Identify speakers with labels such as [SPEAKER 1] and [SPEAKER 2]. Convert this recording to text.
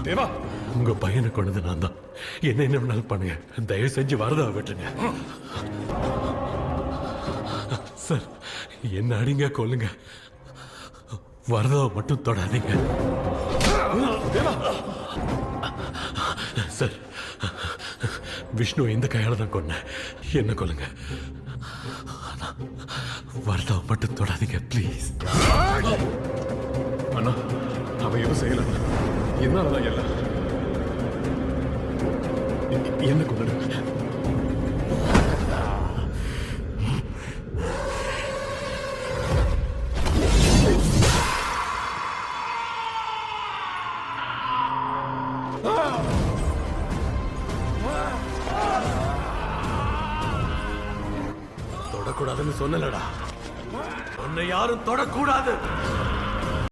[SPEAKER 1] தேவா,
[SPEAKER 2] உங்க பையனை கொண்டது நான் தான். என்ன வேணாலும் பண்ணுங்க, தயவு செஞ்சு வரதா விட்டுருங்க. சார், என்ன அடிங்க கொல்லுங்க, வரதாவை மட்டும் தொடாதீங்க.
[SPEAKER 1] தேவா,
[SPEAKER 2] சார், விஷ்ணு இந்த கையால தான் கொன்னேன். என்ன கொல்லுங்க, வரதாவை மட்டும் தொடாதீங்க ப்ளீஸ்.
[SPEAKER 1] அண்ணா, அவன் எதுவும் செய்யல. என்னாலதான் எல்லாம். என்ன கொண்டு
[SPEAKER 2] தொடக்கூடாதுன்னு சொன்னலடா, உன்னை யாரும் தொடக்கூடாது.